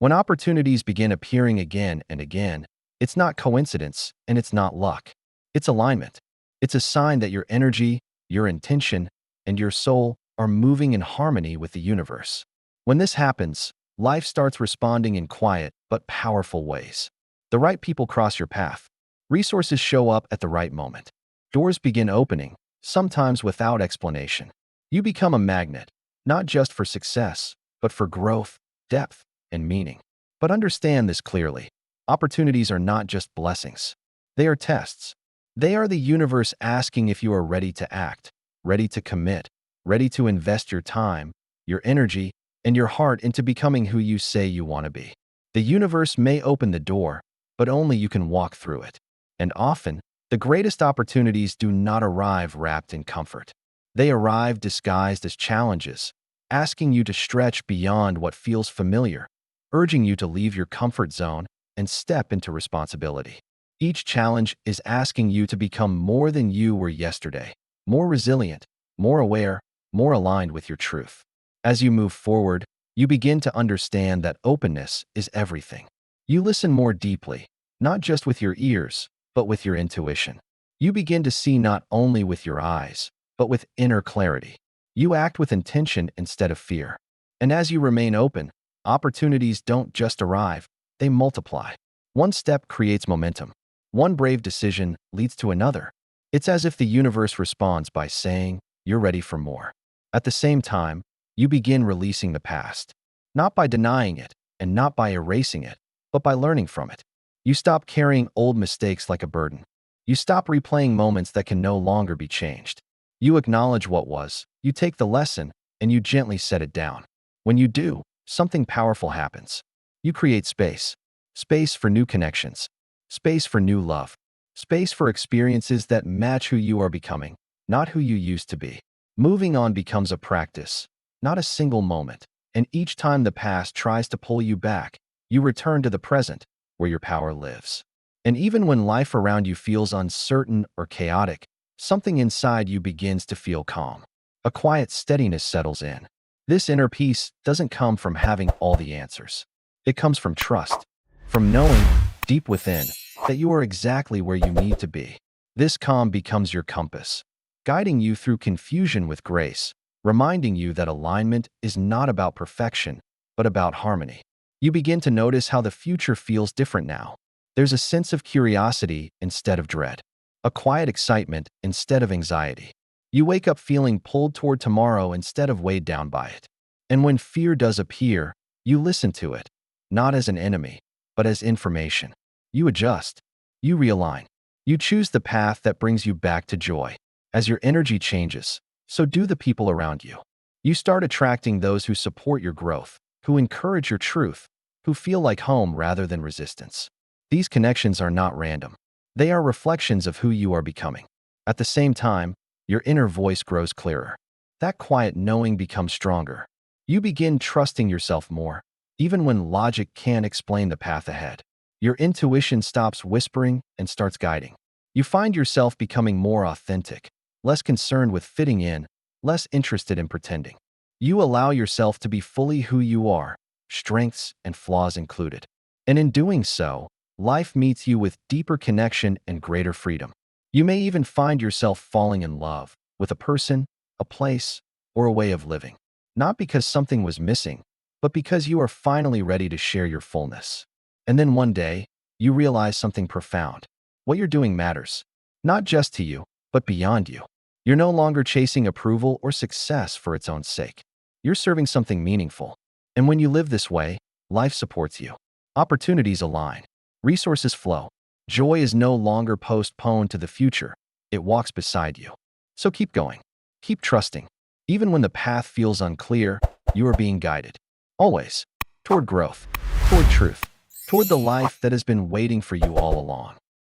When opportunities begin appearing again and again, it's not coincidence and it's not luck. It's alignment. It's a sign that your energy, your intention, and your soul are moving in harmony with the universe. When this happens, life starts responding in quiet but powerful ways. The right people cross your path. Resources show up at the right moment. Doors begin opening, sometimes without explanation. You become a magnet, not just for success, but for growth, depth, and meaning. But understand this clearly. Opportunities are not just blessings. They are tests. They are the universe asking if you are ready to act, ready to commit, ready to invest your time, your energy, and your heart into becoming who you say you want to be. The universe may open the door, but only you can walk through it. And often, the greatest opportunities do not arrive wrapped in comfort. They arrive disguised as challenges, asking you to stretch beyond what feels familiar, urging you to leave your comfort zone and step into responsibility. Each challenge is asking you to become more than you were yesterday, more resilient, more aware, more aligned with your truth. As you move forward, you begin to understand that openness is everything. You listen more deeply, not just with your ears, but with your intuition. You begin to see not only with your eyes, but with inner clarity. You act with intention instead of fear. And as you remain open, opportunities don't just arrive, they multiply. One step creates momentum. One brave decision leads to another. It's as if the universe responds by saying, "You're ready for more." At the same time, you begin releasing the past. Not by denying it, and not by erasing it, but by learning from it. You stop carrying old mistakes like a burden. You stop replaying moments that can no longer be changed. You acknowledge what was, you take the lesson, and you gently set it down. When you do, something powerful happens. You create space. Space for new connections. Space for new love. Space for experiences that match who you are becoming, not who you used to be. Moving on becomes a practice, not a single moment. And each time the past tries to pull you back, you return to the present, where your power lives. And even when life around you feels uncertain or chaotic, something inside you begins to feel calm. A quiet steadiness settles in. This inner peace doesn't come from having all the answers. It comes from trust, from knowing, deep within, that you are exactly where you need to be. This calm becomes your compass, guiding you through confusion with grace, reminding you that alignment is not about perfection, but about harmony. You begin to notice how the future feels different now. There's a sense of curiosity instead of dread, a quiet excitement instead of anxiety. You wake up feeling pulled toward tomorrow instead of weighed down by it. And when fear does appear, you listen to it, not as an enemy, but as information. You adjust. You realign. You choose the path that brings you back to joy. As your energy changes, so do the people around you. You start attracting those who support your growth, who encourage your truth, who feel like home rather than resistance. These connections are not random. They are reflections of who you are becoming. At the same time, your inner voice grows clearer. That quiet knowing becomes stronger. You begin trusting yourself more, even when logic can't explain the path ahead. Your intuition stops whispering and starts guiding. You find yourself becoming more authentic, less concerned with fitting in, less interested in pretending. You allow yourself to be fully who you are, strengths and flaws included. And in doing so, life meets you with deeper connection and greater freedom. You may even find yourself falling in love with a person, a place, or a way of living. Not because something was missing, but because you are finally ready to share your fullness. And then one day, you realize something profound. What you're doing matters, not just to you, but beyond you. You're no longer chasing approval or success for its own sake. You're serving something meaningful. And when you live this way, life supports you. Opportunities align. Resources flow. Joy is no longer postponed to the future. It walks beside you. So keep going. Keep trusting. Even when the path feels unclear, you are being guided. Always. Toward growth. Toward truth. Toward the life that has been waiting for you all along.